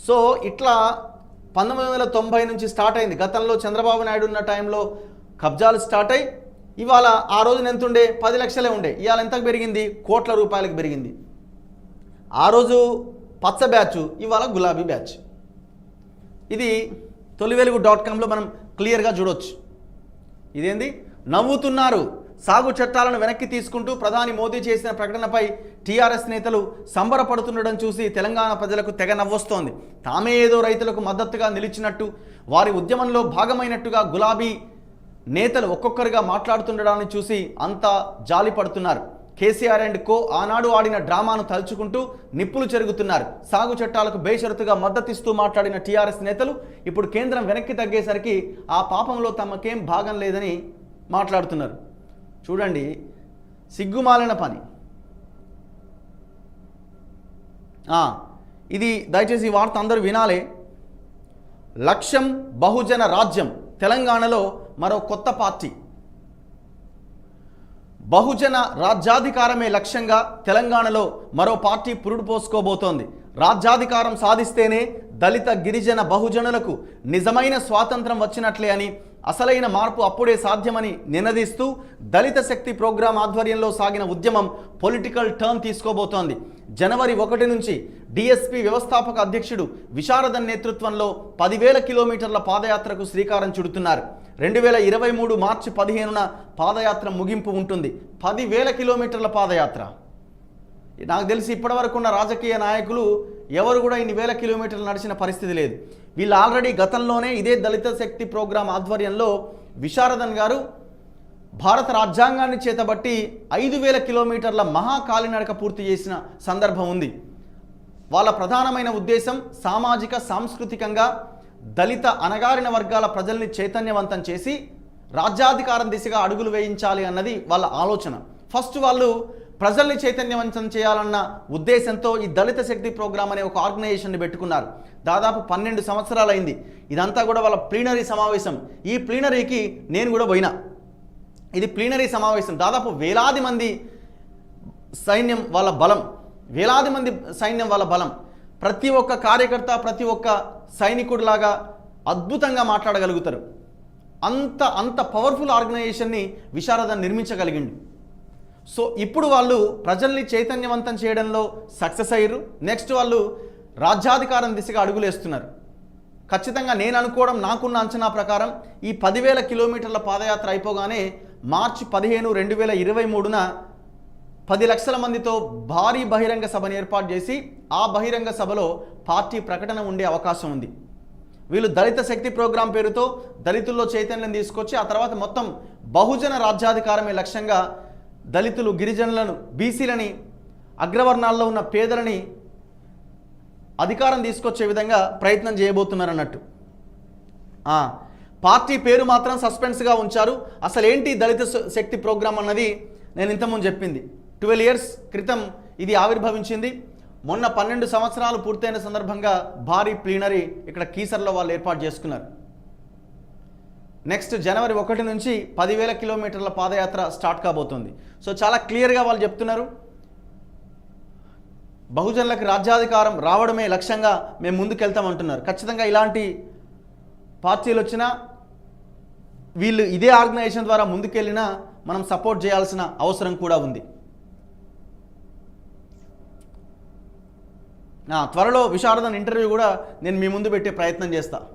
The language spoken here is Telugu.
సో ఇట్లా 1990 నుంచి స్టార్ట్ అయింది. గతంలో చంద్రబాబు నాయుడు ఉన్న టైంలో కబ్జాలు స్టార్ట్ అయ్యి ఇవాళ ఆ రోజున ఎంత ఉండే 10 లక్షలే ఉండే, ఇవాళ ఎంతకు పెరిగింది, కోట్ల రూపాయలకు పెరిగింది. ఆ రోజు పచ్చ బ్యాచ్, ఇవాళ గులాబీ బ్యాచ్. ఇది తొలివెలుగు.comలో మనం క్లియర్గా చూడొచ్చు. ఇదేంది, నవ్వుతున్నారు. సాగు చట్టాలను వెనక్కి తీసుకుంటూ ప్రధాని మోదీ చేసిన ప్రకటనపై టీఆర్ఎస్ నేతలు సంబరపడుతుండడం చూసి తెలంగాణ ప్రజలకు తెగ నవ్వొస్తోంది. తామే ఏదో రైతులకు మద్దతుగా నిలిచినట్టు, వారి ఉద్యమంలో భాగమైనట్టుగా గులాబీ నేతలు ఒక్కొక్కరుగా మాట్లాడుతుండడాన్ని చూసి అంతా జాలి పడుతున్నారు. కేసీఆర్ అండ్ కో ఆనాడు ఆడిన డ్రామాను తలుచుకుంటూ నిప్పులు చెరుగుతున్నారు. సాగు చట్టాలకు బేషరతుగా మద్దతిస్తూ మాట్లాడిన టీఆర్ఎస్ నేతలు ఇప్పుడు కేంద్రం వెనక్కి తగ్గేసరికి ఆ పాపంలో తమకేం భాగం లేదని మాట్లాడుతున్నారు. చూడండి, సిగ్గుమాలిన పని. ఇది దయచేసి ఈ వార్త అందరూ వినాలే. లక్ష్యం బహుజన రాజ్యం, తెలంగాణలో మరో కొత్త పార్టీ. బహుజన రాజ్యాధికారమే లక్ష్యంగా తెలంగాణలో మరో పార్టీ పురుడు పోసుకోబోతోంది. రాజ్యాధికారం సాధిస్తేనే దళిత గిరిజన బహుజనులకు నిజమైన స్వాతంత్రం వచ్చినట్లే అని, అసలైన మార్పు అప్పుడే సాధ్యమని నినదిస్తూ దళిత శక్తి ప్రోగ్రాం ఆధ్వర్యంలో సాగిన ఉద్యమం పొలిటికల్ టర్న్ తీసుకోబోతోంది. జనవరి 1 నుంచి డిఎస్పి వ్యవస్థాపక అధ్యక్షుడు విశారదన్ నేతృత్వంలో 10,000 కిలోమీటర్ల పాదయాత్రకు శ్రీకారం చుడుతున్నారు. 2023 మార్చి 15న పాదయాత్ర ముగింపు ఉంటుంది. 10,000 కిలోమీటర్ల పాదయాత్ర. నాకు తెలిసి ఇప్పటివరకు ఉన్న రాజకీయ నాయకులు ఎవరు కూడా ఇన్ని వేల కిలోమీటర్లు నడిచిన పరిస్థితి లేదు. వీళ్ళు ఆల్రెడీ గతంలోనే ఇదే దళిత శక్తి ప్రోగ్రాం ఆధ్వర్యంలో విశారదన్ గారు భారత రాజ్యాంగాన్ని చేతబట్టి 5,000 కిలోమీటర్ల మహాకాలినడక పూర్తి చేసిన సందర్భం ఉంది. వాళ్ళ ప్రధానమైన ఉద్దేశం సామాజిక సాంస్కృతికంగా దళిత అణగారిన వర్గాల ప్రజల్ని చైతన్యవంతం చేసి రాజ్యాధికారం దిశగా అడుగులు వేయించాలి అన్నది వాళ్ళ ఆలోచన. ఫస్ట్ వాళ్ళు ప్రజల్ని చైతన్యవంతం చేయాలన్న ఉద్దేశంతో ఈ దళిత శక్తి ప్రోగ్రాం అనే ఒక ఆర్గనైజేషన్ని పెట్టుకున్నారు. దాదాపు 12 సంవత్సరాలు అయింది. ఇదంతా కూడా వాళ్ళ ప్లీనరీ సమావేశం. ఈ ప్లీనరీకి నేను కూడా పోయినా. ఇది ప్లీనరీ సమావేశం. దాదాపు వేలాది మంది సైన్యం వాళ్ళ బలం, వేలాది మంది సైన్యం వాళ్ళ బలం. ప్రతి ఒక్క కార్యకర్త, ప్రతి ఒక్క సైనికుడిలాగా అద్భుతంగా మాట్లాడగలుగుతారు. అంత పవర్ఫుల్ ఆర్గనైజేషన్ని విశారదన్ నిర్మించగలిగిండు. సో ఇప్పుడు వాళ్ళు ప్రజల్ని చైతన్యవంతం చేయడంలో సక్సెస్ అయ్యారు. నెక్స్ట్ వాళ్ళు రాజ్యాధికారం దిశగా అడుగులేస్తున్నారు. ఖచ్చితంగా నేను అనుకోవడం, నాకున్న అంచనా ప్రకారం ఈ 10,000 కిలోమీటర్ల పాదయాత్ర అయిపోగానే మార్చి 15, 2023న 10 లక్షల మందితో భారీ బహిరంగ సభను ఏర్పాటు చేసి ఆ బహిరంగ సభలో పార్టీ ప్రకటన ఉండే అవకాశం ఉంది. వీళ్ళు దళిత శక్తి ప్రోగ్రాం పేరుతో దళితుల్లో చైతన్యం తీసుకొచ్చి ఆ తర్వాత మొత్తం బహుజన రాజ్యాధికారమే లక్ష్యంగా దళితులు, గిరిజనులను, బీసీలని, అగ్రవర్ణాల్లో ఉన్న పేదలని అధికారం తీసుకొచ్చే విధంగా ప్రయత్నం చేయబోతున్నారన్నట్టు. పార్టీ పేరు మాత్రం సస్పెన్స్గా ఉంచారు. అసలు ఏంటి దళిత శక్తి ప్రోగ్రాం అన్నది నేను ఇంతకుముందు చెప్పింది. 12 ఇయర్స్ క్రితం ఇది ఆవిర్భవించింది. మొన్న 12 సంవత్సరాలు పూర్తయిన సందర్భంగా భారీ ప్లీనరీ ఇక్కడ కీసర్లో వాళ్ళు ఏర్పాటు చేసుకున్నారు. నెక్స్ట్ జనవరి 1 నుంచి 10,000 కిలోమీటర్ల పాదయాత్ర స్టార్ట్ కాబోతుంది. సో చాలా క్లియర్గా వాళ్ళు చెప్తున్నారు, బహుజనులకు రాజ్యాధికారం రావడమే లక్ష్యంగా మేము ముందుకెళ్తామంటున్నారు. ఖచ్చితంగా ఇలాంటి పార్టీలు వచ్చినా వీళ్ళు ఇదే ఆర్గనైజేషన్ ద్వారా ముందుకెళ్ళినా మనం సపోర్ట్ చేయాల్సిన అవసరం కూడా ఉంది. త్వరలో విశారదన్ ఇంటర్వ్యూ కూడా నేను మీ ముందు పెట్టే ప్రయత్నం చేస్తాను.